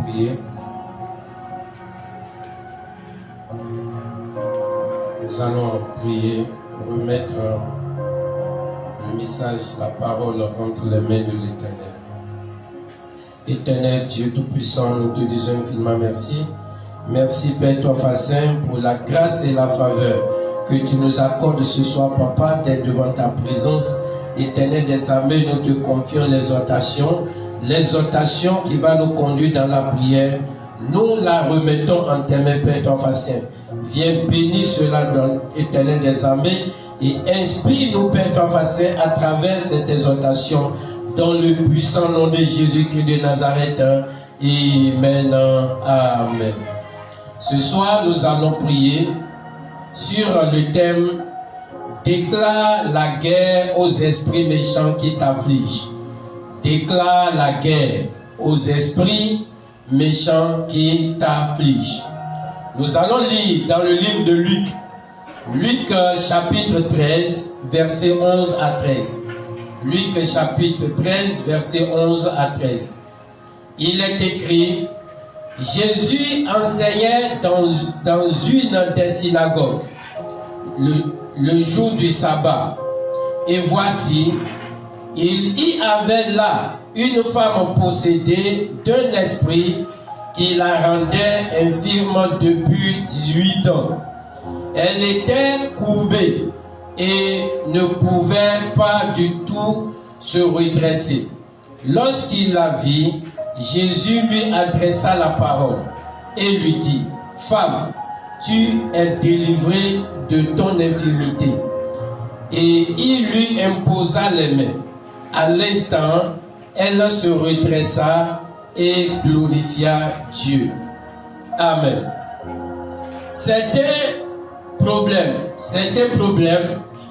prier. Nous allons prier, remettre le message, la parole entre les mains de l'Éternel. Éternel Dieu Tout-Puissant, nous te disons infiniment merci. Merci Père Toi Saint pour la grâce et la faveur que tu nous accordes ce soir, Papa, d'être devant ta présence. Éternel des armées, nous te confions l'exhortation qui va nous conduire dans la prière. Nous la remettons en tes mains, Père Toi Saint. Viens bénir cela dans l'Éternel des armées et inspire-nous, Père Toi Saint, à travers cette exhortation, dans le puissant nom de Jésus-Christ de Nazareth. Amen. Amen. Ce soir, nous allons prier sur le thème « Déclare la guerre aux esprits méchants qui t'affligent ». Déclare la guerre aux esprits méchants qui t'affligent. Nous allons lire dans le livre de Luc. Luc chapitre 13, versets 11 à 13. Luc chapitre 13, versets 11 à 13. Il est écrit: Jésus enseignait dans une des synagogues le jour du sabbat. Et voici, il y avait là une femme possédée d'un esprit qui la rendait infirme depuis 18 ans. Elle était courbée et ne pouvait pas du tout se redresser. Lorsqu'il la vit, Jésus lui adressa la parole et lui dit: Femme, tu es délivrée de ton infirmité. Et il lui imposa les mains. À l'instant, elle se redressa et glorifia Dieu. Amen. Certains problèmes,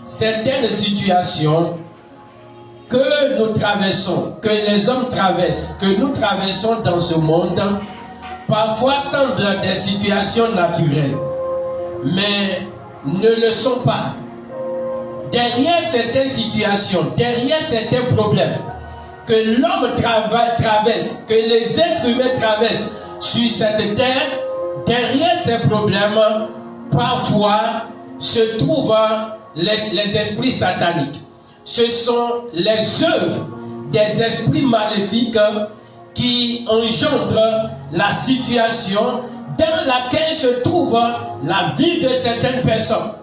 certaines situations que nous traversons, que les hommes traversent, que nous traversons dans ce monde, parfois semblent des situations naturelles, mais ne le sont pas. Derrière certaines situations, derrière certains problèmes que l'homme traverse, que les êtres humains traversent sur cette terre, derrière ces problèmes, parfois se trouvent les esprits sataniques. Ce sont les œuvres des esprits maléfiques qui engendrent la situation dans laquelle se trouve la vie de certaines personnes.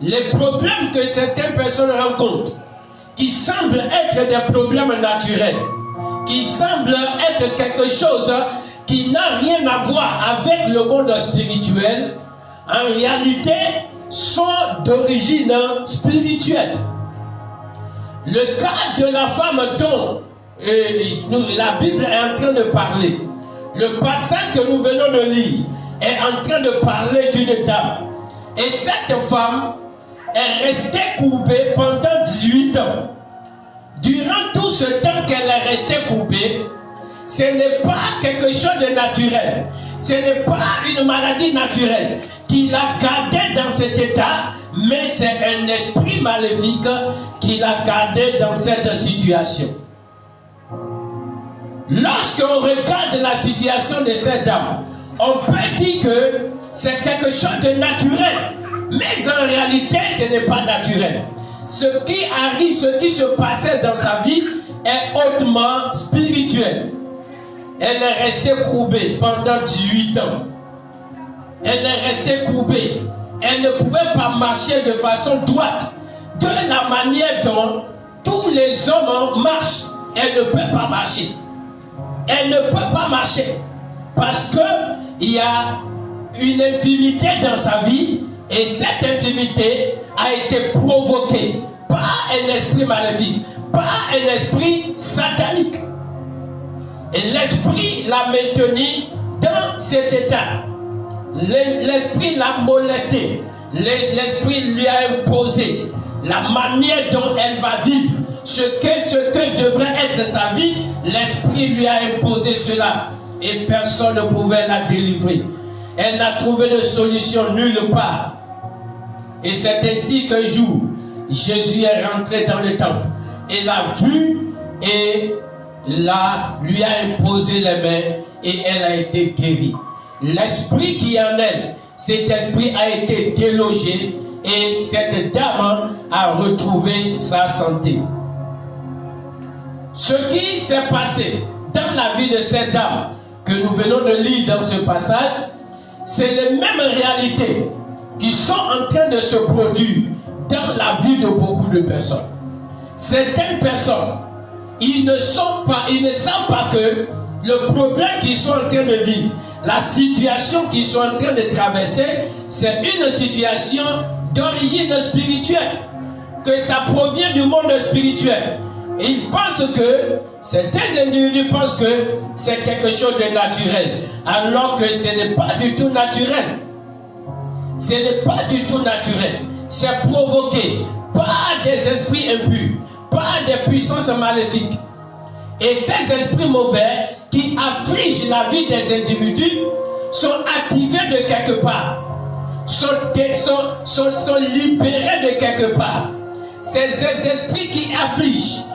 Les problèmes que certaines personnes rencontrent, qui semblent être des problèmes naturels, qui semblent être quelque chose qui n'a rien à voir avec le monde spirituel, en réalité sont d'origine spirituelle. Le cas de la femme dont la Bible est en train de parler, le passage que nous venons de lire est en train de parler d'une dame. Et cette femme est restée courbée pendant 18 ans. Durant tout ce temps qu'elle est restée courbée, ce n'est pas quelque chose de naturel. Ce n'est pas une maladie naturelle qui l'a gardée dans cet état, mais c'est un esprit maléfique qui l'a gardée dans cette situation. Lorsqu'on regarde la situation de cette dame, on peut dire que c'est quelque chose de naturel. Mais en réalité, ce n'est pas naturel. Ce qui arrive, ce qui se passait dans sa vie est hautement spirituel. Elle est restée courbée pendant 18 ans. Elle est restée courbée. Elle ne pouvait pas marcher de façon droite. De la manière dont tous les hommes marchent, elle ne peut pas marcher. Elle ne peut pas marcher. Parce qu'il y a une infirmité dans sa vie. Et cette infirmité a été provoquée par un esprit maléfique, par un esprit satanique. Et l'esprit l'a maintenue dans cet état. L'esprit l'a molesté. L'esprit lui a imposé la manière dont elle va vivre. Ce que devrait être sa vie, l'esprit lui a imposé cela. Et personne ne pouvait la délivrer. Elle n'a trouvé de solution nulle part. Et c'est ainsi qu'un jour, Jésus est rentré dans le temple et l'a vu et lui a imposé les mains et elle a été guérie. L'esprit qui est en elle, cet esprit a été délogé et cette dame a retrouvé sa santé. Ce qui s'est passé dans la vie de cette dame que nous venons de lire dans ce passage, c'est les mêmes réalités qui sont en train de se produire dans la vie de beaucoup de personnes. Certaines personnes, ils ne savent pas que le problème qu'ils sont en train de vivre, la situation qu'ils sont en train de traverser, c'est une situation d'origine spirituelle, que ça provient du monde spirituel. Et ils pensent que, certains individus pensent que c'est quelque chose de naturel, alors que ce n'est pas du tout naturel. Ce n'est pas du tout naturel. C'est provoqué par des esprits impurs, par des puissances maléfiques. Et ces esprits mauvais qui affligent la vie des individus sont activés de quelque part, sont libérés de quelque part. Ces esprits qui affligent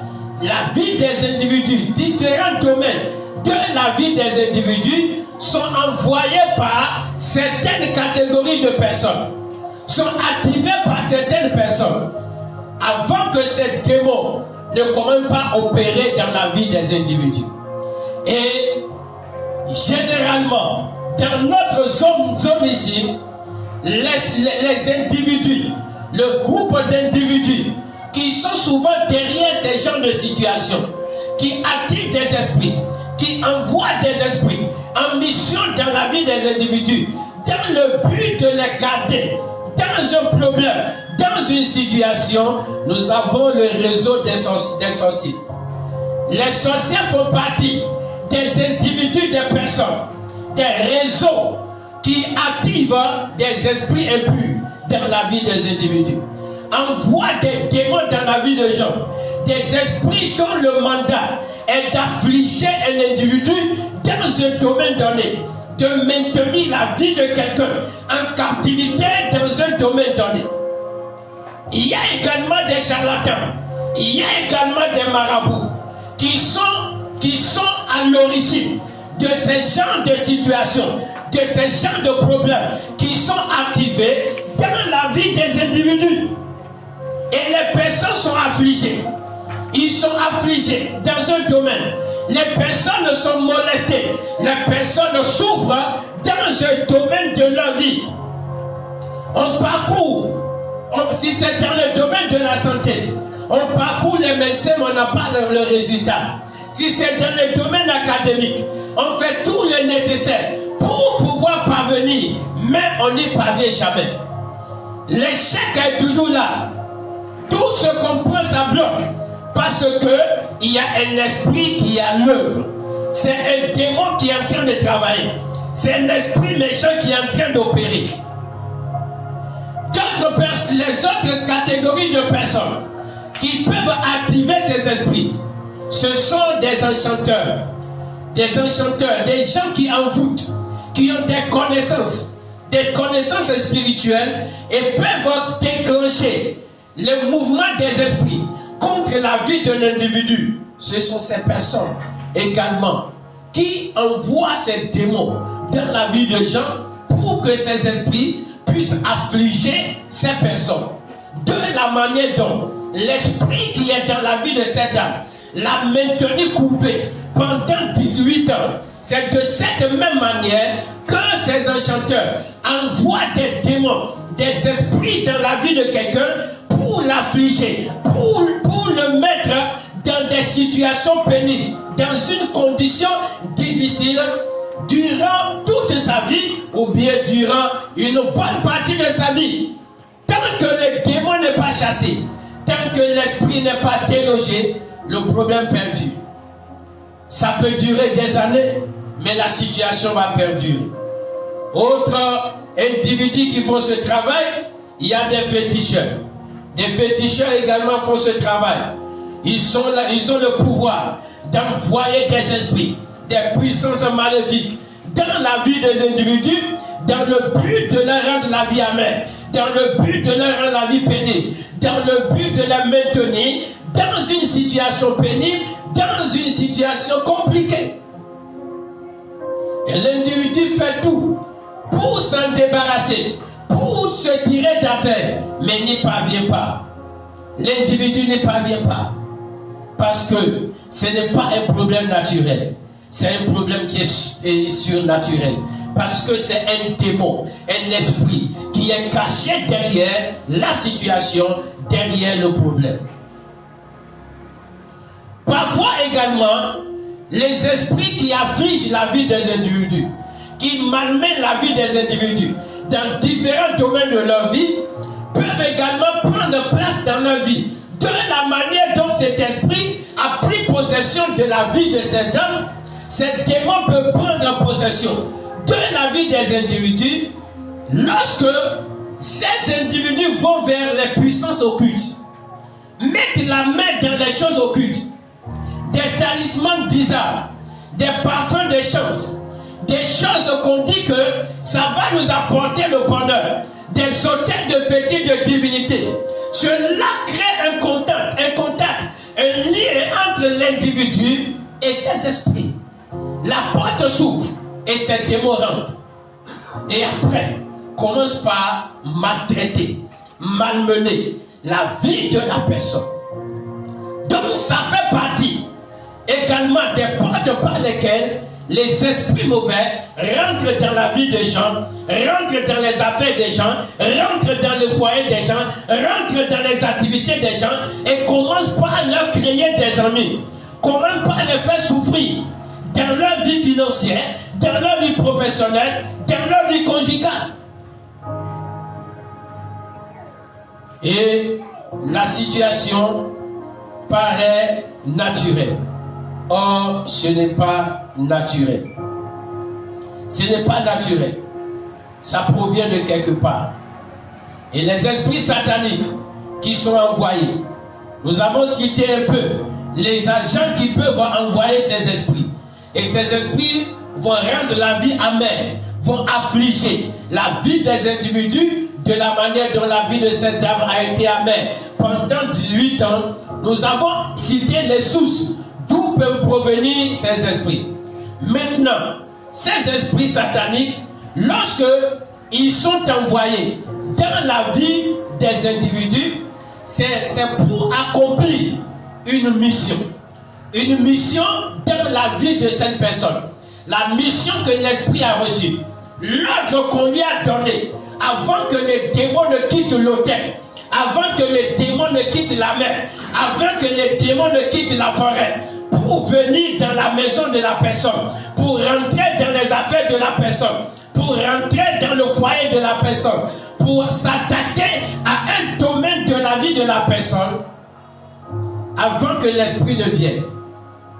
la vie des individus, différents domaines de la vie des individus, sont envoyés par certaines catégories de personnes, sont activés par certaines personnes, avant que ces démons ne commencent pas à opérer dans la vie des individus. Et généralement, dans notre zone ici, les individus, le groupe d'individus qui sont souvent derrière ces genres de situations, qui attirent des esprits, qui envoient des esprits en mission dans la vie des individus, dans le but de les garder dans un problème, dans une situation. Nous avons le réseau des sorciers. Les sorciers font partie des individus, des personnes, des réseaux qui activent des esprits impurs dans la vie des individus, envoient des démons dans la vie des gens, des esprits dont le mandat est d'affliger un individu dans un domaine donné, de maintenir la vie de quelqu'un en captivité dans un domaine donné. Il y a également des charlatans, il y a également des marabouts qui sont à l'origine de ces genres de situations, de ces genres de problèmes qui sont activés dans la vie des individus. Et les personnes sont affligées. Ils sont affligés dans un domaine. Les personnes sont molestées. Les personnes souffrent dans un domaine de leur vie. On parcourt, si c'est dans le domaine de la santé, on parcourt les médecins, mais on n'a pas le résultat. Si c'est dans le domaine académique, on fait tout le nécessaire pour pouvoir parvenir, mais on n'y parvient jamais. L'échec est toujours là. Tout ce qu'on prend, ça bloque. Parce qu'il y a un esprit qui est à l'œuvre. C'est un démon qui est en train de travailler. C'est un esprit méchant qui est en train d'opérer. Les autres catégories de personnes qui peuvent activer ces esprits, ce sont des enchanteurs, des gens qui envoûtent, qui ont des connaissances spirituelles et peuvent déclencher le mouvement des esprits contre la vie d'un individu. Ce sont ces personnes également qui envoient ces démons dans la vie des gens pour que ces esprits puissent affliger ces personnes. De la manière dont l'esprit qui est dans la vie de cette dame l'a maintenu coupé pendant 18 ans, c'est de cette même manière que ces enchanteurs envoient des démons, des esprits dans la vie de quelqu'un pour l'affliger, pour le mettre dans des situations pénibles, dans une condition difficile durant toute sa vie ou bien durant une bonne partie de sa vie. Tant que le démon n'est pas chassé, tant que l'esprit n'est pas délogé, le problème perdure. Ça peut durer des années, mais la situation va perdurer. Autres individus qui font ce travail, il y a des féticheurs. Des féticheurs également font ce travail. Ils ont le pouvoir d'envoyer des esprits, des puissances maléfiques dans la vie des individus, dans le but de leur rendre la vie amère, dans le but de leur rendre la vie pénible, dans le but de les maintenir dans une situation pénible, dans une situation compliquée. Et l'individu fait tout pour s'en débarrasser, pour se tirer d'affaire, mais n'y parvient pas. L'individu n'y parvient pas. Parce que ce n'est pas un problème naturel. C'est un problème qui est surnaturel. Parce que c'est un démon, un esprit qui est caché derrière la situation, derrière le problème. Parfois également, les esprits qui affligent la vie des individus, qui malmènent la vie des individus dans différents domaines de leur vie, peuvent également prendre place dans leur vie. De la manière dont cet esprit a pris possession de la vie de cet homme, cet démon peut prendre possession de la vie des individus lorsque ces individus vont vers les puissances occultes, mettent la main dans les choses occultes, des talismans bizarres, des parfums de chance, des choses qu'on dit que ça va nous apporter le bonheur, des hôtels de fétiches de divinité. Cela crée un contact, un lien entre l'individu et ses esprits. La porte s'ouvre et ces démons rentrent. Et après, commence par maltraiter, malmener la vie de la personne. Donc ça fait partie également des portes par lesquelles les esprits mauvais rentrent dans la vie des gens, rentrent dans les affaires des gens, rentrent dans le foyer des gens, rentrent dans les activités des gens et commencent par leur créer des ennuis, commencent par les faire souffrir dans leur vie financière, dans leur vie professionnelle, dans leur vie conjugale. Et la situation paraît naturelle. Or, ce n'est pas naturel. Ce n'est pas naturel. Ça provient de quelque part. Et les esprits sataniques qui sont envoyés, nous avons cité un peu les agents qui peuvent envoyer ces esprits. Et ces esprits vont rendre la vie amère, vont affliger la vie des individus de la manière dont la vie de cette dame a été amère. Pendant 18 ans, nous avons cité les sources d'où peuvent provenir ces esprits. Maintenant, ces esprits sataniques, lorsque ils sont envoyés dans la vie des individus, c'est pour accomplir une mission. Une mission dans la vie de cette personne. La mission que l'esprit a reçue. L'ordre qu'on lui a donné avant que les démons ne quittent l'autel, avant que les démons ne quittent la mer, avant que les démons ne quittent la forêt, pour venir dans la maison de la personne, pour rentrer dans les affaires de la personne, pour rentrer dans le foyer de la personne, pour s'attaquer à un domaine de la vie de la personne, avant que l'esprit ne vienne,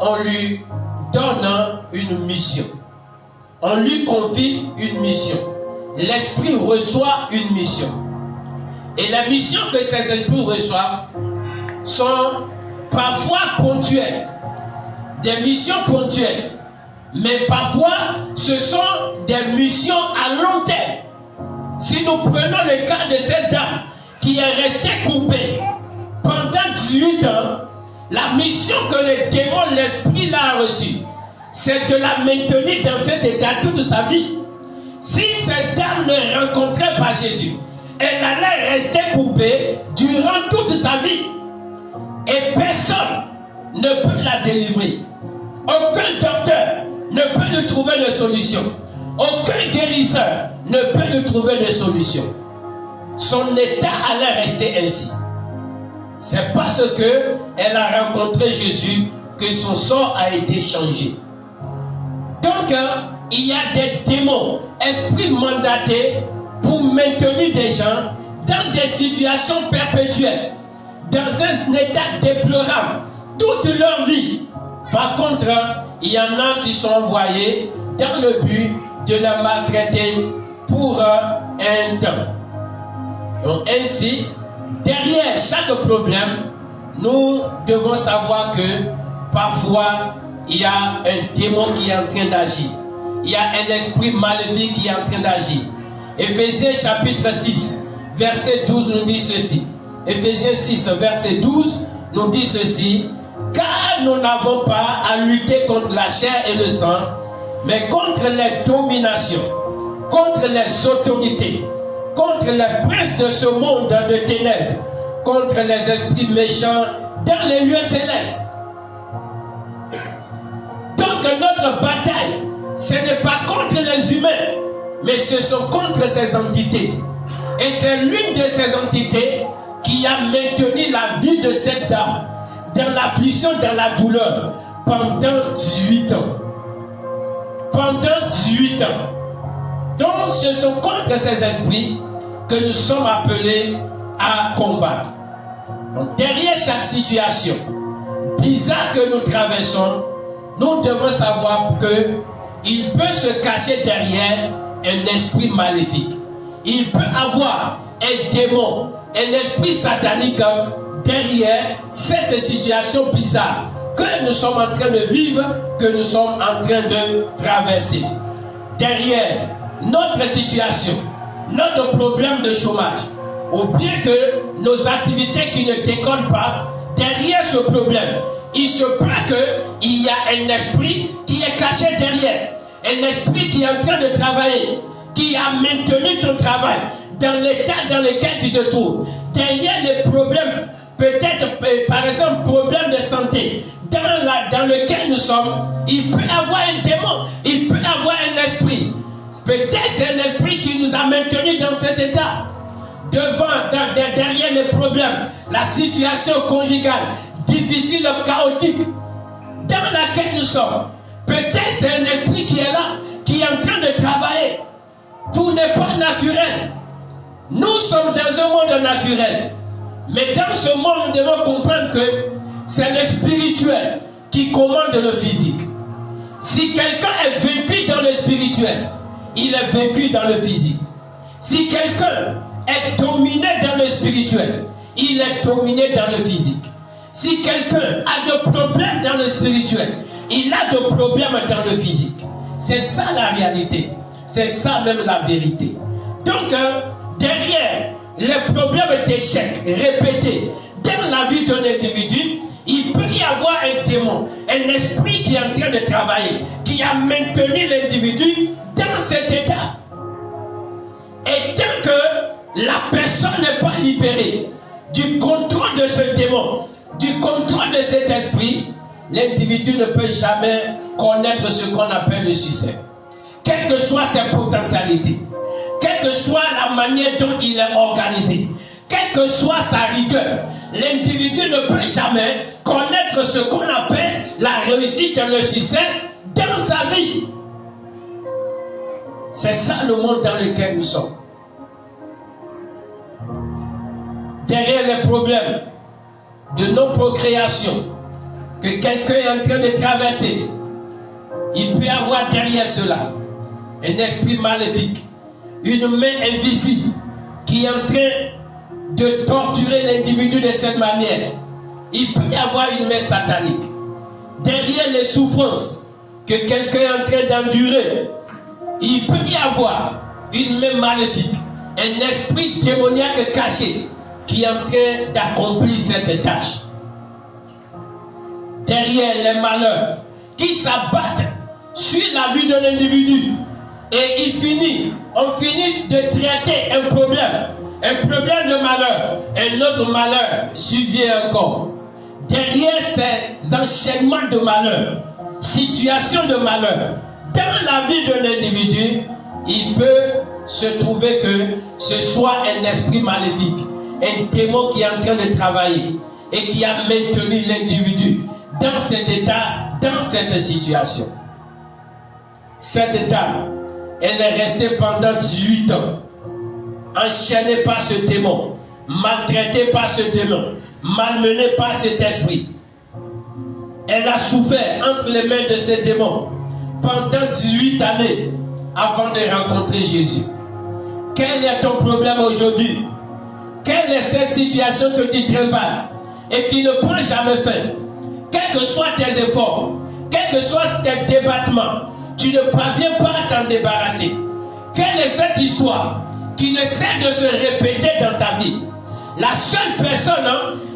on lui donne une mission. On lui confie une mission. L'esprit reçoit une mission. Et les missions que ces esprits reçoivent sont parfois ponctuelles. Des missions ponctuelles. Mais parfois, ce sont des missions à long terme. Si nous prenons le cas de cette dame qui est restée coupée pendant 18 ans, la mission que le démon, l'esprit l'a reçue, c'est de la maintenir dans cet état toute sa vie. Si cette dame ne rencontrait pas Jésus, elle allait rester coupée durant toute sa vie. Et personne ne peut la délivrer. Aucun docteur ne peut lui trouver de solution. Aucun guérisseur ne peut lui trouver de solution. Son état allait rester ainsi. C'est parce qu'elle a rencontré Jésus que son sort a été changé. Donc, il y a des démons, esprits mandatés pour maintenir des gens dans des situations perpétuelles, dans un état déplorable, toute leur vie. Par contre, il y en a qui sont envoyés dans le but de la maltraiter pour un temps. Donc ainsi, derrière chaque problème, nous devons savoir que parfois, il y a un démon qui est en train d'agir. Il y a un esprit maléfique qui est en train d'agir. Éphésiens chapitre 6, verset 12 nous dit ceci. Éphésiens 6, verset 12 nous dit ceci. Car nous n'avons pas à lutter contre la chair et le sang, mais contre les dominations, contre les autorités, contre les princes de ce monde de ténèbres, contre les esprits méchants dans les lieux célestes. Donc notre bataille, ce n'est pas contre les humains, mais ce sont contre ces entités. Et c'est l'une de ces entités qui a maintenu la vie de cette dame dans l'affliction, dans la douleur, pendant 18 ans. Pendant 18 ans. Donc ce sont contre ces esprits que nous sommes appelés à combattre. Donc, derrière chaque situation bizarre que nous traversons, nous devons savoir qu'il peut se cacher derrière un esprit maléfique. Il peut avoir un démon, un esprit satanique derrière cette situation bizarre que nous sommes en train de vivre, que nous sommes en train de traverser. Derrière notre situation, notre problème de chômage, ou bien que nos activités qui ne décollent pas, derrière ce problème, il se peut qu'il y a un esprit qui est caché derrière, un esprit qui est en train de travailler, qui a maintenu ton travail dans l'état dans lequel tu te trouves. Derrière les problèmes, peut-être par exemple problème de santé, dans lequel nous sommes, il peut avoir un démon, il peut avoir un esprit. Peut-être c'est un esprit qui nous a maintenus dans cet état. Derrière les problèmes, la situation conjugale, difficile, chaotique, dans laquelle nous sommes. Peut-être c'est un esprit qui est là, qui est en train de travailler. Tout n'est pas naturel. Nous sommes dans un monde naturel. Mais dans ce monde, nous devons comprendre que c'est le spirituel qui commande le physique. Si quelqu'un est vaincu dans le spirituel, il est vaincu dans le physique. Si quelqu'un est dominé dans le spirituel, il est dominé dans le physique. Si quelqu'un a des problèmes dans le spirituel, il a des problèmes dans le physique. C'est ça la réalité. C'est ça même la vérité. Donc, derrière les problèmes d'échec répétés dans la vie d'un individu, il peut y avoir un démon, un esprit qui est en train de travailler, qui a maintenu l'individu dans cet état. Et tant que la personne n'est pas libérée du contrôle de ce démon, du contrôle de cet esprit, l'individu ne peut jamais connaître ce qu'on appelle le succès. Quelles que soient ses potentialités, quelle que soit la manière dont il est organisé, quelle que soit sa rigueur, l'individu ne peut jamais connaître ce qu'on appelle la réussite et le succès dans sa vie. C'est ça le monde dans lequel nous sommes. Derrière les problèmes de nos procréations que quelqu'un est en train de traverser, il peut y avoir derrière cela un esprit maléfique, une main invisible qui est en train de torturer l'individu de cette manière. Il peut y avoir une main satanique. Derrière les souffrances que quelqu'un est en train d'endurer, il peut y avoir une main maléfique, un esprit démoniaque caché qui est en train d'accomplir cette tâche. Derrière les malheurs qui s'abattent sur la vie de l'individu, et on finit de traiter un problème de malheur, un autre malheur survient encore. Derrière ces enchaînements de malheur, situations de malheur, dans la vie de l'individu, il peut se trouver que ce soit un esprit maléfique, un démon qui est en train de travailler et qui a maintenu l'individu dans cet état, dans cette situation. Cette dame, elle est restée pendant 18 ans, enchaînée par ce démon, maltraitée par ce démon, malmenée par cet esprit. Elle a souffert entre les mains de ces démons pendant 18 années avant de rencontrer Jésus. Quel est ton problème aujourd'hui? Quelle est cette situation que tu trimbales et qui ne prend jamais fin? Quels que soient tes efforts, quels que soient tes débattements, tu ne parviens pas à t'en débarrasser. Quelle est cette histoire qui ne cesse de se répéter dans ta vie? La seule personne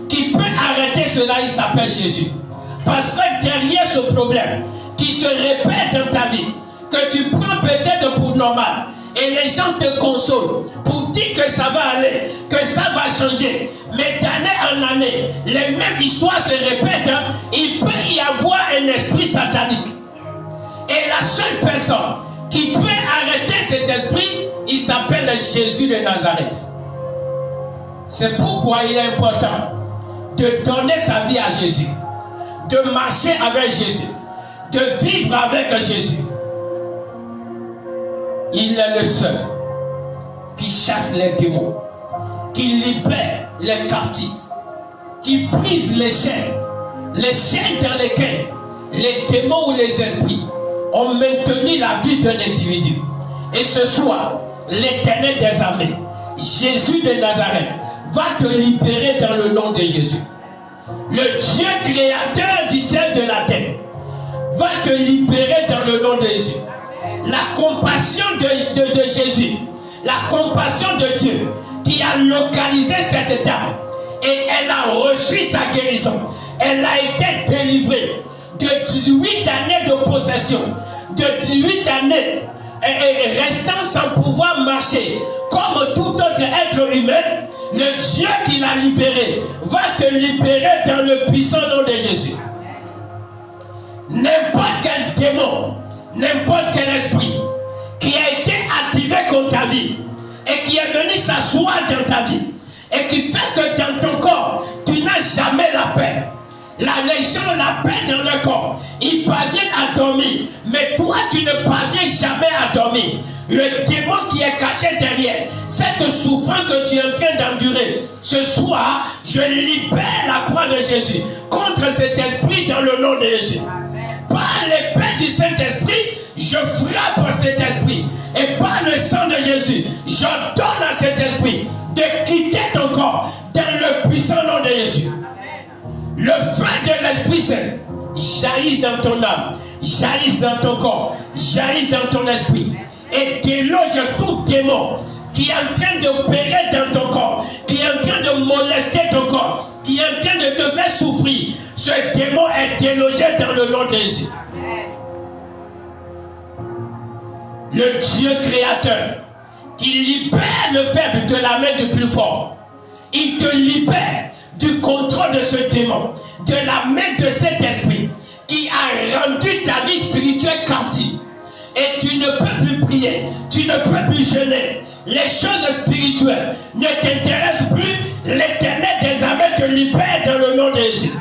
qui peut arrêter cela, il s'appelle Jésus. Parce que derrière ce problème qui se répète dans ta vie, que tu prends peut-être pour normal. Et les gens te consolent pour dire que ça va aller, que ça va changer. Mais d'année en année, les mêmes histoires se répètent. Hein. Il peut y avoir un esprit satanique. Et la seule personne qui peut arrêter cet esprit, il s'appelle Jésus de Nazareth. C'est pourquoi il est important de donner sa vie à Jésus, de marcher avec Jésus, de vivre avec Jésus. Il est le seul qui chasse les démons, qui libère les captifs, qui brise les chaînes dans lesquelles les démons ou les esprits ont maintenu la vie d'un individu. Et ce soir, l'Éternel des armées, Jésus de Nazareth, va te libérer dans le nom de Jésus. Le Dieu créateur du ciel et de la terre va te libérer dans le nom de Jésus. La compassion de Jésus, la compassion de Dieu qui a localisé cette dame et elle a reçu sa guérison. Elle a été délivrée de 18 années de possession, de 18 années restant sans pouvoir marcher comme tout autre être humain. Le Dieu qui l'a libéré va te libérer dans le puissant nom de Jésus. N'importe quel démon, n'importe quel esprit qui a été activé contre ta vie et qui est venu s'asseoir dans ta vie et qui fait que dans ton corps, tu n'as jamais la paix. Les gens la paix dans le corps. Ils parviennent à dormir. Mais toi, tu ne parviens jamais à dormir. Le démon qui est caché derrière cette souffrance que tu es en train d'endurer, ce soir, je libère la croix de Jésus contre cet esprit dans le nom de Jésus. Par l'épée du Saint-Esprit, je frappe cet esprit. Et par le sang de Jésus, j'ordonne à cet esprit de quitter ton corps dans le puissant nom de Jésus. Le feu de l'Esprit Saint jaillit dans ton âme, jaillit dans ton corps, jaillit dans ton esprit. Et déloge tout démon qui est en train d'opérer dans ton corps, qui est en train de molester ton corps, qui est en train de te faire souffrir. Ce démon est délogé dans le nom de Jésus. Le Dieu créateur qui libère le faible de la main du plus fort. Il te libère du contrôle de ce démon, de la main de cet esprit qui a rendu ta vie spirituelle captive. Et tu ne peux plus prier, tu ne peux plus jeûner. Les choses spirituelles ne t'intéressent plus. L'Éternel des armées te libère dans le nom de Jésus.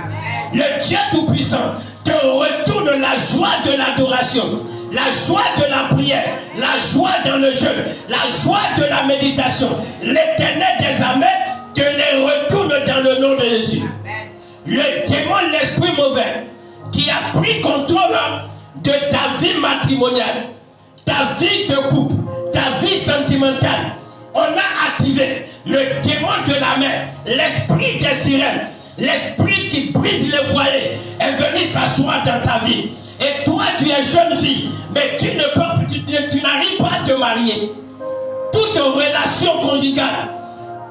Le Dieu Tout-Puissant te retourne la joie de l'adoration, la joie de la prière, la joie dans le jeûne, la joie de la méditation. L'Éternel des armées te les retourne dans le nom de Jésus. Le démon, l'esprit mauvais, qui a pris contrôle de ta vie matrimoniale, ta vie de couple, ta vie sentimentale, on a activé le démon de la mer, l'esprit des sirènes, l'esprit qui brise le foyer, est venu s'asseoir dans ta vie. Et toi, tu es jeune fille, mais tu n'arrives pas à te marier. Toute relation conjugale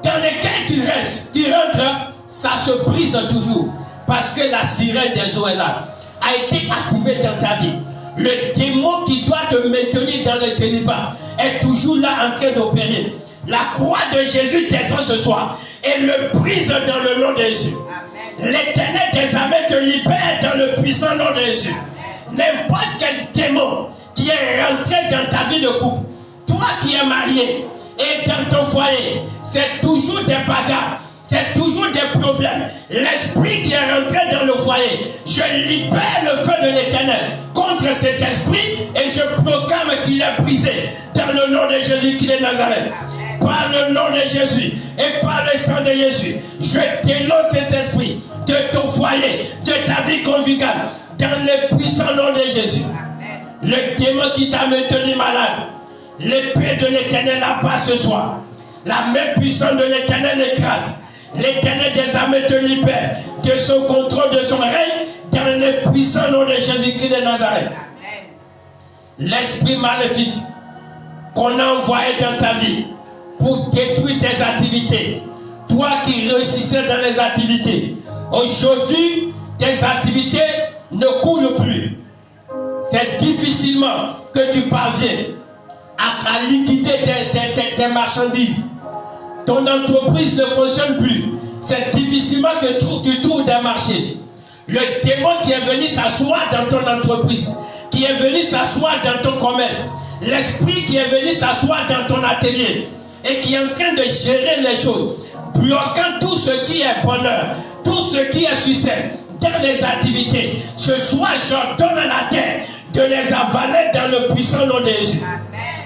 dans laquelle tu rentres, ça se brise toujours. Parce que la sirène des eaux est là, a été activée dans ta vie. Le démon qui doit te maintenir dans le célibat est toujours là en train d'opérer. La croix de Jésus descend ce soir et le brise dans le nom de Jésus. L'Éternel des armées te libère dans le puissant nom de Jésus. N'importe quel démon qui est rentré dans ta vie de couple, toi qui es marié et dans ton foyer, c'est toujours des bagarres, c'est toujours des problèmes. L'esprit qui est rentré dans le foyer, je libère le feu de l'Éternel contre cet esprit et je proclame qu'il est brisé dans le nom de Jésus qui est Nazareth. Par le nom de Jésus et par le sang de Jésus, je déloge cet esprit de ton foyer, de ta vie conjugale, dans le puissant nom de Jésus. Le démon qui t'a maintenu malade, l'épée de l'Éternel abat ce soir. La main puissante de l'Éternel écrase. L'Éternel des armées te libère de son contrôle, de son règne, dans le puissant nom de Jésus-Christ de Nazareth. L'esprit maléfique qu'on a envoyé dans ta vie pour détruire tes activités, toi qui réussissais dans les activités, aujourd'hui tes activités ne coulent plus. c'est difficilement que tu parviens à liquider tes marchandises. Ton entreprise ne fonctionne plus. C'est difficilement que tu trouves des marchés. Le démon qui est venu s'asseoir dans ton entreprise, qui est venu s'asseoir dans ton commerce, l'esprit qui est venu s'asseoir dans ton atelier et qui est en train de gérer les choses, bloquant tout ce qui est bonheur, tout ce qui est succès dans les activités. Ce soir, j'ordonne à la terre de les avaler dans le puissant nom de Jésus.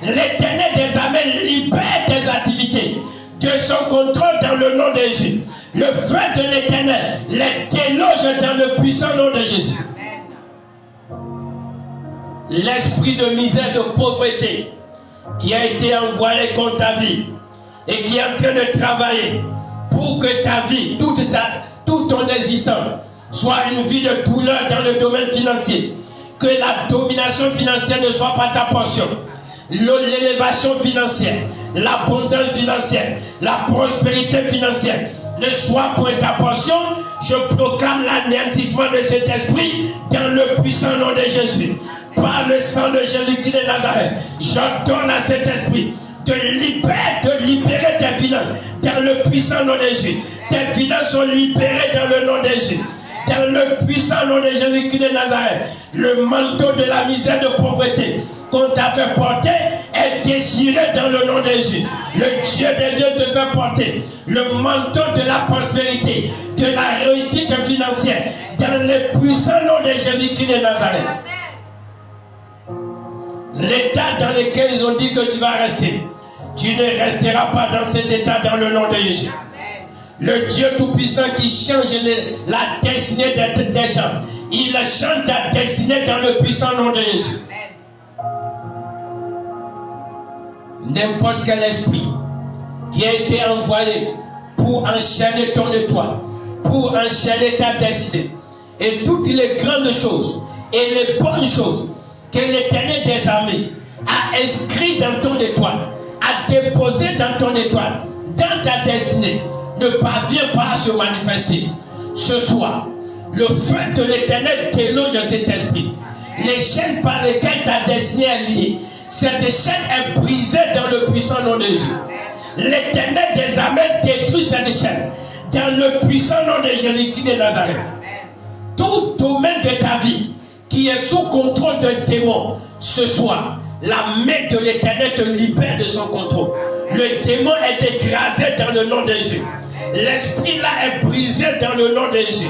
L'Éternel des armées libère tes activités de son contrôle dans le nom de Jésus. Le feu de l'Éternel les déloge dans le puissant nom de Jésus. L'esprit de misère, de pauvreté qui a été envoyé contre ta vie et qui est en train de travailler pour que ta vie, toute ton existence soit une vie de douleur dans le domaine financier. Que la domination financière ne soit pas ta portion. L'élévation financière, l'abondance financière, la prospérité financière ne soit point ta portion. Je proclame l'anéantissement de cet esprit dans le puissant nom de Jésus. Par le sang de Jésus-Christ de Nazareth, j'ordonne à cet esprit de libérer tes finances dans le puissant nom de Jésus. Tes finances sont libérées dans le nom de Jésus. Dans le puissant nom de Jésus-Christ de Nazareth, le manteau de la misère, de pauvreté qu'on t'a fait porter est déchiré dans le nom de Jésus. Le Dieu de Dieu te fait porter le manteau de la prospérité, de la réussite financière dans le puissant nom de Jésus-Christ de Nazareth. L'état dans lequel ils ont dit que tu vas rester, tu ne resteras pas dans cet état dans le nom de Jésus. Le Dieu Tout-Puissant qui change la destinée des gens, il change ta destinée dans le puissant nom de Jésus. N'importe quel esprit qui a été envoyé pour enchaîner ton étoile, pour enchaîner ta destinée, et toutes les grandes choses et les bonnes choses que l'Éternel des armées a inscrit dans ton étoile, a déposé dans ton étoile, dans ta destinée, ne parvient pas à se manifester. Ce soir, le feu de l'Éternel déloge cet esprit. Les chaînes par lesquelles ta destinée est liée, cette chaîne est brisée dans le puissant nom de Jésus. L'Éternel des armées détruit cette chaîne dans le puissant nom de Jésus-Christ de Nazareth. Tout domaine de ta vie qui est sous contrôle d'un démon, ce soir, la main de l'Éternel te libère de son contrôle. Le démon est écrasé dans le nom de Jésus. L'esprit là est brisé dans le nom de Jésus.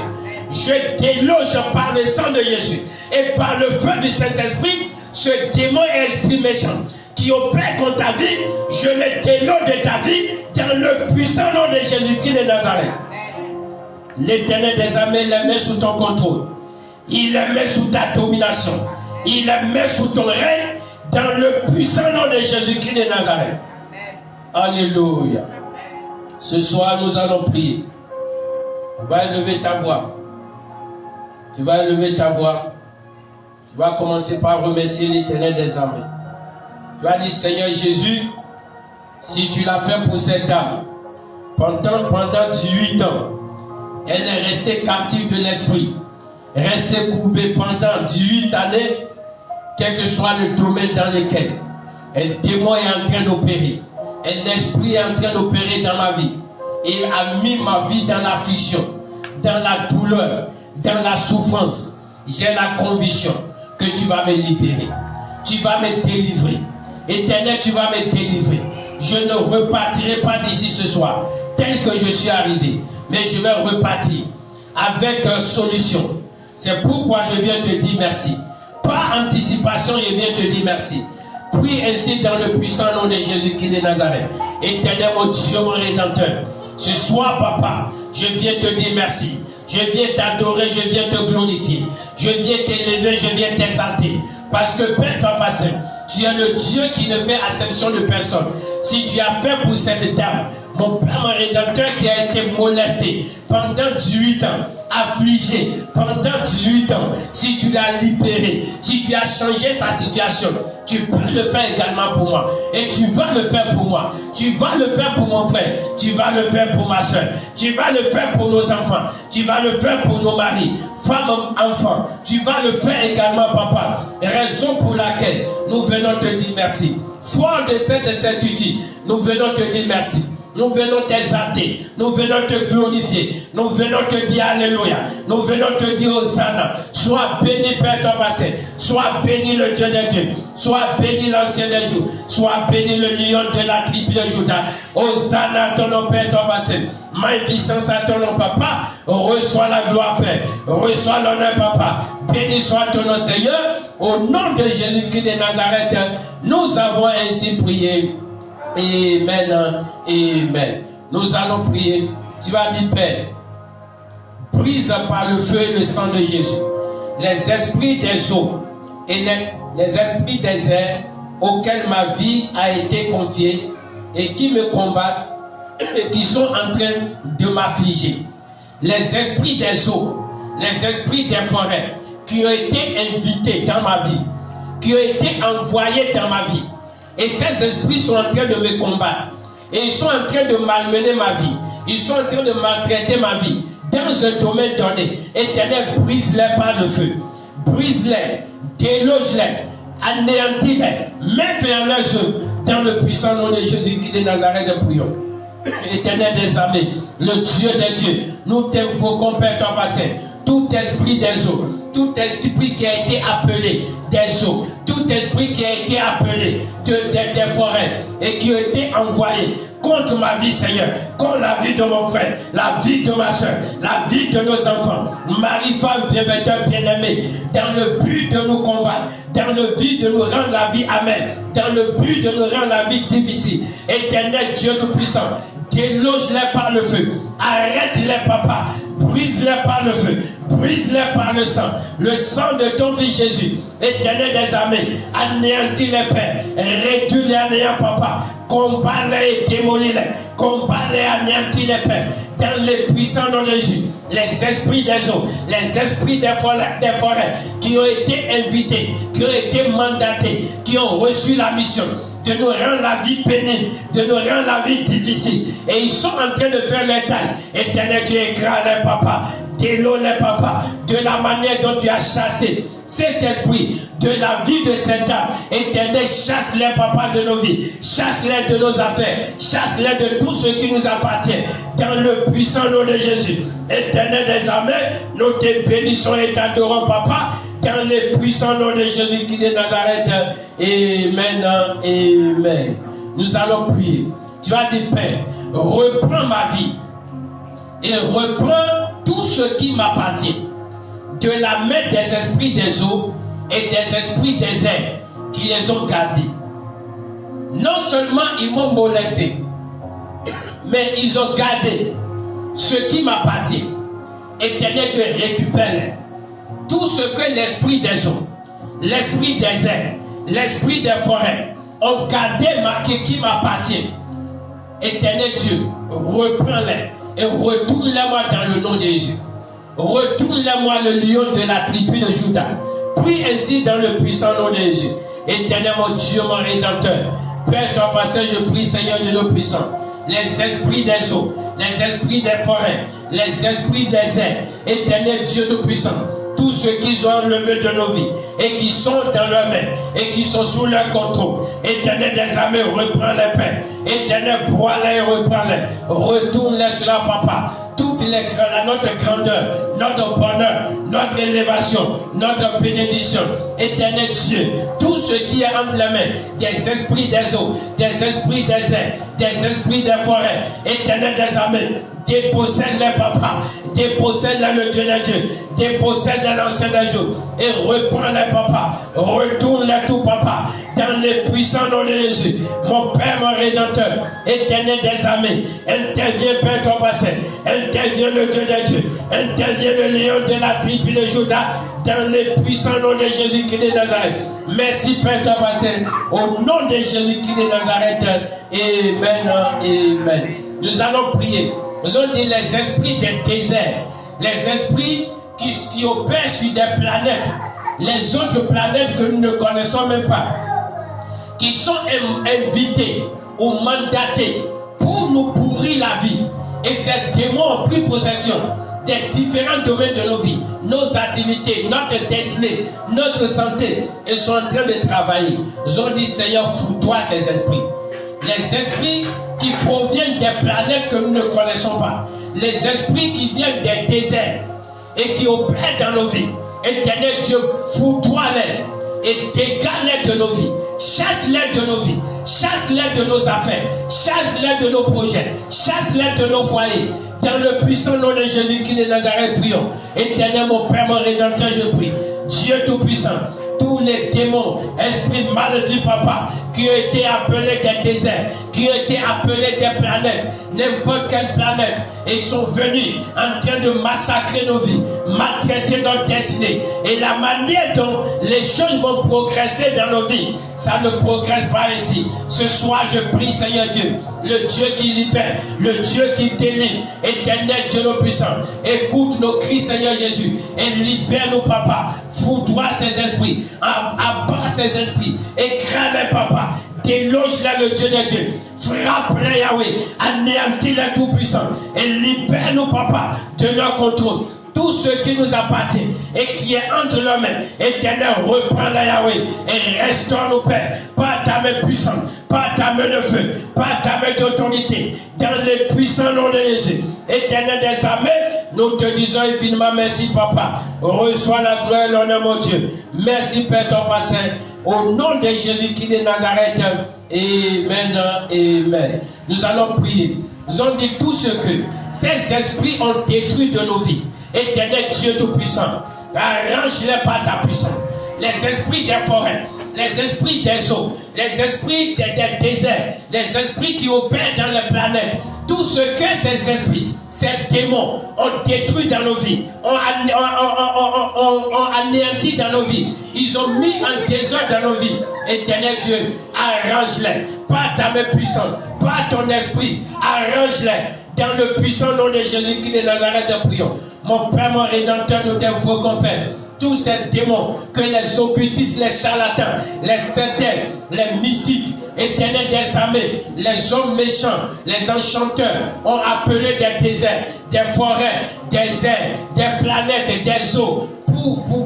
Je déloge par le sang de Jésus et par le feu du Saint-Esprit ce démon et esprit méchant qui opère contre ta vie. Je le déloge de ta vie dans le puissant nom de Jésus-Christ de Nazareth. L'Éternel des armées les met sous ton contrôle. Il les met sous ta domination. Il les met sous ton règne dans le puissant nom de Jésus-Christ de Nazareth. Alléluia. Ce soir, nous allons prier. Tu vas élever ta voix. Tu vas élever ta voix. Tu vas commencer par remercier l'Éternel des armées. Tu vas dire, Seigneur Jésus, si tu l'as fait pour cette dame, pendant 18 ans, elle est restée captive de l'esprit, restée courbée pendant 18 années, quel que soit le domaine dans lequel un démon est en train d'opérer. Un esprit est en train d'opérer dans ma vie et a mis ma vie dans l'affliction, dans la douleur, dans la souffrance. J'ai la conviction que tu vas me libérer. Tu vas me délivrer. Éternel, tu vas me délivrer. Je ne repartirai pas d'ici ce soir tel que je suis arrivé, mais je vais repartir avec une solution. C'est pourquoi je viens te dire merci. Par anticipation, je viens te dire merci. Prie ainsi dans le puissant nom de Jésus-Christ de Nazareth. Éternel, mon Dieu, mon Rédempteur. Ce soir, Papa, je viens te dire merci. Je viens t'adorer, je viens te glorifier. Je viens t'élever, je viens t'exalter. Parce que Père, toi, facile, tu es le Dieu qui ne fait acception de personne. Si tu as fait pour cette dame, Mon Père, mon Rédempteur qui a été molesté pendant 18 ans, affligé pendant 18 ans, si tu l'as libéré, si tu as changé sa situation, tu peux le faire également pour moi. Et tu vas le faire pour moi. Tu vas le faire pour mon frère. Tu vas le faire pour ma soeur. Tu vas le faire pour nos enfants. Tu vas le faire pour nos maris, femmes, enfants. Tu vas le faire également, papa. Raison pour laquelle nous venons te dire merci. Fort de cette certitude, nous venons te dire merci. Nous venons t'exalter, nous venons te glorifier, nous venons te dire Alléluia, nous venons te dire Hosanna. Sois béni, Père ton Vassin, sois béni le Dieu des dieux, sois béni l'ancien des jours, sois béni le lion de la tribu de Juda. Hosanna ton nom, Père ton Vassin, magnificence à ton nom, papa. Reçois la gloire, Père, reçois l'honneur, papa. Béni soit ton nom, Seigneur. Au nom de Jésus-Christ de Nazareth, nous avons ainsi prié. Amen, amen. Nous allons prier. Tu vas dire, Père, brise par le feu et le sang de Jésus les esprits des eaux et les esprits des airs auxquels ma vie a été confiée et qui me combattent et qui sont en train de m'affliger. Les esprits des eaux, les esprits des forêts qui ont été invités dans ma vie, qui ont été envoyés dans ma vie. Et ces esprits sont en train de me combattre. Et ils sont en train de malmener ma vie. Ils sont en train de maltraiter ma vie. Dans un domaine donné. Éternel, brise-les par le feu. Brise-les. Déloge-les. Anéantis-les. Mets vers leurs œuvres. Dans le puissant nom de Jésus-Christ de Nazareth, de prions. Éternel des armées, le Dieu des dieux, nous t'invoquons, Père ton Vassin. Tout esprit des eaux, tout esprit qui a été appelé des eaux, tout esprit qui a été appelé des forêts et qui a été envoyé contre ma vie, Seigneur, contre la vie de mon frère, la vie de ma soeur, la vie de nos enfants, mari, femme, bienvaiteur, bien-aimé, dans le but de nous combattre, dans le but de nous rendre la vie amène, dans le but de nous rendre la vie difficile. Éternel Dieu Tout-Puissant, déloge-les par le feu, arrête-les, papa, brise-les par le feu, brise-les par le sang de ton fils Jésus. Éternel des armées, anéantis les pères, réduis-les à néant, papa, combat-les et démolis-les, combat-les, anéantis les pères, dans les puissants noms de Jésus, les esprits des eaux, les esprits des forêts qui ont été invités, qui ont été mandatés, qui ont reçu la mission de nous rendre la vie pénible, de nous rendre la vie difficile. Et ils sont en train de faire leur taille. Éternel, tu écrases les papas, déloge les papas, de la manière dont tu as chassé cet esprit de la vie de cette âme. Éternel, chasse les papas de nos vies, chasse-les de nos affaires, chasse-les de tout ce qui nous appartient. Dans le puissant nom de Jésus. Éternel des armées, nous te bénissons et t'adorons, papa. Dans les puissants noms de Jésus-Christ de Nazareth. Amen, amen. Nous allons prier. Tu vas dire, Père, reprends ma vie et reprends tout ce qui m'appartient de la main des esprits des eaux et des esprits des airs qui les ont gardés. Non seulement ils m'ont molesté, mais ils ont gardé ce qui m'appartient. Éternel, tu récupères tout ce que l'esprit des eaux, l'esprit des airs, l'esprit des forêts ont gardé qui m'appartient. Éternel Dieu, reprends-les et retourne-les-moi dans le nom de Jésus. Retourne-les-moi le lion de la tribu de Juda. Prie ainsi dans le puissant nom de Jésus. Éternel mon Dieu, mon Rédempteur, Père ton Vassin, je prie, Seigneur de nos puissants, les esprits des eaux, les esprits des forêts, les esprits des airs, Éternel Dieu Tout-Puissant, tous ceux qu'ils ont enlevés de nos vies et qui sont dans leurs mains et qui sont sous leur contrôle. Éternel des armées, reprends les paix. Éternel, broie-les et reprends-les. Retourne-les sur la papa. Notre grandeur, notre bonheur, notre élévation, notre bénédiction. Éternel Dieu, tout ce qui est entre les mains des esprits des eaux, des esprits des airs, des esprits des forêts, Éternel des armées, dépossède-les, papa, dépossède-les, le Dieu des dieux, dépossède-les, l'ancien des jours, et reprends-les, papa, retourne-les tout, papa, dans les puissants noms de Jésus. Mon Père, mon Rédempteur, Éternel des armées, intervient, Père ton Vassin, intervient le Dieu des dieux, intervient le lion de la tribu de Juda, dans les puissants noms de Jésus-Christ de Nazareth. Merci, Père ton Vassin, au nom de Jésus-Christ de Nazareth. Amen, amen. Nous allons prier. Nous allons dire les esprits des déserts, les esprits qui opèrent sur des planètes, les autres planètes que nous ne connaissons même pas, qui sont invités ou mandatés pour nous pourrir la vie. Et ces démons ont pris possession des différents domaines de nos vies, nos activités, notre destinée, notre santé, et sont en train de travailler. Nous avons dit, Seigneur, fous-toi ces esprits. Les esprits qui proviennent des planètes que nous ne connaissons pas, les esprits qui viennent des déserts et qui opèrent dans nos vies. Éternel Dieu, fous-toi-les et dégage-les de nos vies. Chasse-les de nos vies, chasse-les de nos affaires, chasse-les de nos projets, chasse-les de nos foyers. Dans le puissant nom de Jésus-Christ de Nazareth, prions. Éternel, mon Père, mon Rédempteur, je prie. Dieu Tout-Puissant, tous les démons, esprits maladie, papa, qui ont été appelés des déserts, qui ont été appelés des planètes, n'importe quelle planète, et ils sont venus en train de massacrer nos vies, maltraiter notre destinée. Et la manière dont les choses vont progresser dans nos vies, ça ne progresse pas ainsi. Ce soir, je prie, Seigneur Dieu, le Dieu qui libère, le Dieu qui délivre, éternel Dieu le puissant, écoute nos cris, Seigneur Jésus, et libère-nous, papa. Fous-toi ces esprits, abat ces esprits, écrase-les, papa. Déloge-les, le Dieu des dieux. Frappe-les, Yahweh. Anéantis-les tout-puissants. Et libère-nous, papa, de leur contrôle. Tout ce qui nous appartient et qui est entre leurs mains, éternel, reprends-les, Yahweh. Et restaure-nous, Père, par ta main puissante, par ta main de feu, par ta main d'autorité, dans les puissants noms de Jésus. Éternel des armées, nous te disons infiniment merci, papa. Reçois la gloire et l'honneur, mon Dieu. Merci, Père, ton Fils Saint. Au nom de Jésus-Christ de Nazareth, amen, amen. Nous allons prier. Nous allons dire tout ce que ces esprits ont détruit de nos vies. Éternel Dieu Tout-Puissant, arrange-les par ta puissance. Les esprits des forêts, les esprits des eaux, les esprits des déserts, les esprits qui opèrent dans les planètes, tout ce que ces esprits, ces démons ont détruit dans nos vies, ont anéanti dans nos vies, ils ont mis en désordre dans nos vies. Éternel Dieu, arrange-les par ta main puissante, par ton esprit, arrange-les dans le puissant nom de Jésus-Christ de Nazareth, de prions. Mon Père, mon Rédempteur, nous t'invoquons, Père. Tous ces démons, que les occultistes, les charlatans, les saints, les mystiques, éternels des armées, les hommes méchants, les enchanteurs ont appelé des déserts, des forêts, des airs, des planètes, des eaux,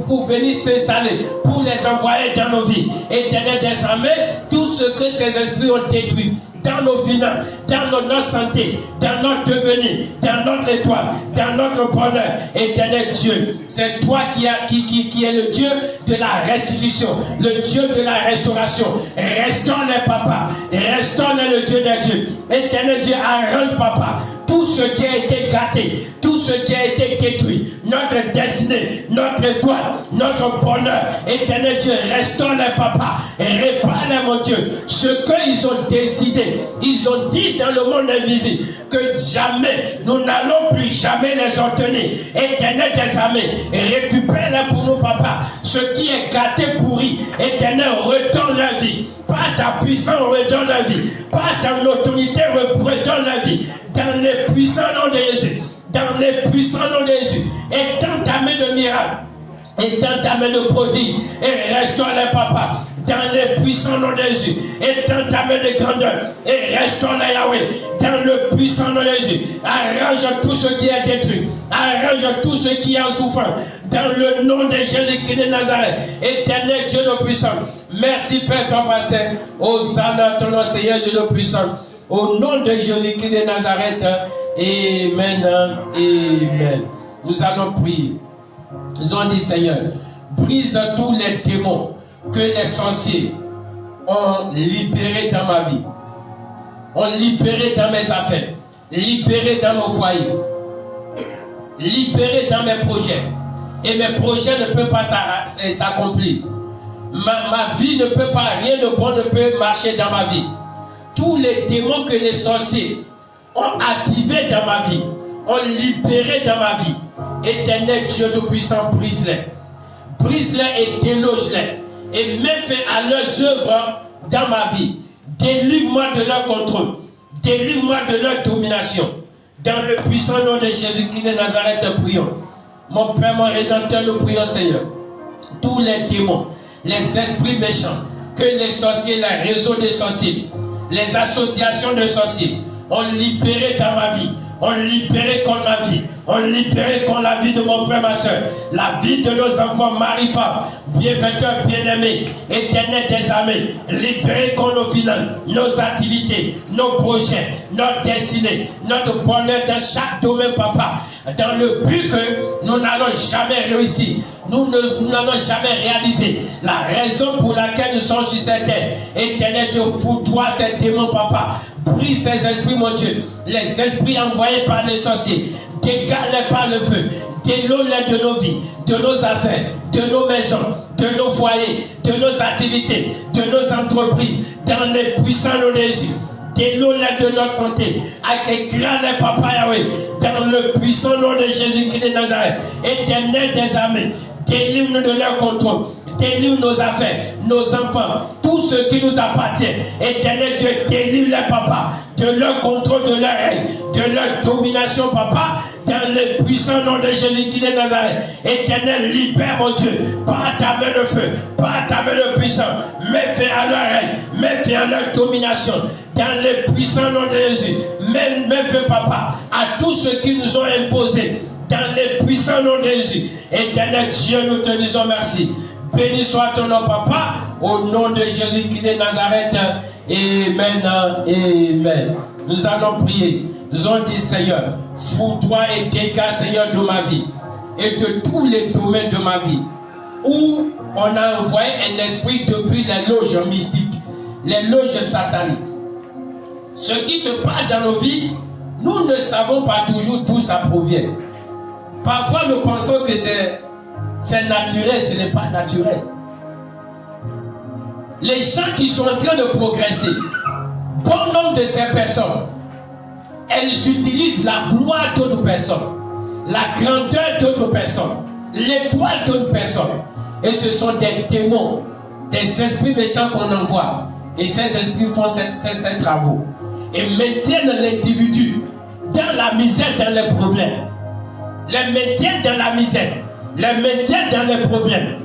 pour venir s'installer, pour les envoyer dans nos vies. Éternel des armées, tout ce que ces esprits ont détruit, dans nos finances, dans notre santé, dans notre devenir, dans notre étoile, dans notre bonheur. Éternel Dieu, c'est toi qui est le Dieu de la restitution, le Dieu de la restauration. Restaure-les, papa. Restaure-les, le Dieu des dieux. Éternel Dieu, arrange, papa, tout ce qui a été gâté, tout ce qui a été détruit, notre destinée, notre étoile, notre bonheur. Éternel Dieu, restaure-les, papa. Répare-les, mon Dieu. Ce qu'ils ont décidé, ils ont dit dans le monde invisible que jamais, nous n'allons plus jamais les obtenir. Éternel des armées, récupère-les pour nous, papa. Ce qui est gâté, pourri, éternel, retourne la vie. Par ta puissance, redonne la vie. Par ta autorité, redonne la vie. Dans les puissants noms de Jésus. Dans les puissants noms de Jésus. Et dans ta main de miracle. Et dans ta main de prodige. Et restaure-les, papa. Dans les puissants noms de Jésus. Et dans ta main de grandeur. Et restaure-les, Yahweh. Dans le puissant nom de Jésus. Arrange tout ce qui est détruit. Arrange tout ce qui est en souffrance. Dans le nom de Jésus-Christ de Nazareth. Éternel Dieu le puissant. Merci Père ton Fils Saint. Hosanna ton nom, Seigneur Dieu le puissant. Au nom de Jésus-Christ de Nazareth. Amen. Amen. Nous allons prier. Nous allons dire, Seigneur, brise tous les démons que les sorciers ont libérés dans ma vie, ont libérés dans mes affaires, libérés dans mon foyer, libérés dans mes projets. Et mes projets ne peuvent pas s'accomplir. Ma vie ne peut pas, rien de bon ne peut marcher dans ma vie. Tous les démons que les sorciers ont activés dans ma vie, ont libérés dans ma vie. Éternel Dieu Tout-Puissant, brise-les. Brise-les et déloge-les. Et mets fin à leurs œuvres dans ma vie. Délivre-moi de leur contrôle. Délivre-moi de leur domination. Dans le puissant nom de Jésus-Christ de Nazareth, prions. Mon Père, mon Rédempteur, nous prions, Seigneur. Tous les démons, les esprits méchants, que les sorciers, les réseaux de sorciers, les associations de sorciers ont libéré dans ma vie, ont libéré contre ma vie, ont libéré contre la vie de mon frère, ma soeur, la vie de nos enfants, mari, femme, bienfaiteurs, bien-aimés, éternels des armées, libéré contre nos finances, nos activités, nos projets, notre destinée, notre bonheur dans chaque domaine, papa, dans le but que nous n'allons jamais réussir. Nous n'allons jamais réaliser la raison pour laquelle nous sommes sur cette terre. Éternel Dieu, fous-toi ces démons, papa. Brise ces esprits, mon Dieu. Les esprits envoyés par les sorciers. Dégage-les par le feu. Déloge-les de nos vies, de nos affaires, de nos maisons, de nos foyers, de nos activités, de nos entreprises. Dans les puissants noms de Jésus. Déloge-les de notre santé. Écrase-les, papa Yahweh. Dans le puissant nom de Jésus-Christ de Nazareth. Éternel des armées. Délivre-nous de leur contrôle. Délivre nos affaires, nos enfants, tout ce qui nous appartient. Éternel Dieu, délivre-les, papa, de leur contrôle, de leur règne, de leur domination, papa, dans le puissant nom de Jésus-Christ de Nazareth. Éternel, libère, mon Dieu, par ta main de feu, par ta main de puissant. Mets fin à leur règne, mets fin à leur domination. Dans le puissant nom de Jésus, mets fin, papa, à tout ce qui nous ont imposé. Dans le puissant nom de Jésus. Éternel Dieu, nous te disons merci. Béni soit ton nom, papa, au nom de Jésus-Christ de Nazareth. Amen. Amen. Nous allons prier. Nous allons dire, Seigneur, fous-toi et dégage, Seigneur, de ma vie et de tous les domaines de ma vie où on a envoyé un esprit depuis les loges mystiques, les loges sataniques. Ce qui se passe dans nos vies, nous ne savons pas toujours d'où ça provient. Parfois, nous pensons que c'est naturel, ce n'est pas naturel. Les gens qui sont en train de progresser, bon nombre de ces personnes, elles utilisent la gloire d'autres personnes, la grandeur d'autres personnes, l'étoile d'autres personnes. Et ce sont des démons, des esprits méchants qu'on envoie. Et ces esprits font ces travaux. Et maintiennent l'individu dans la misère, dans les problèmes. Les maintiennent dans la misère, les maintiennent dans les problèmes.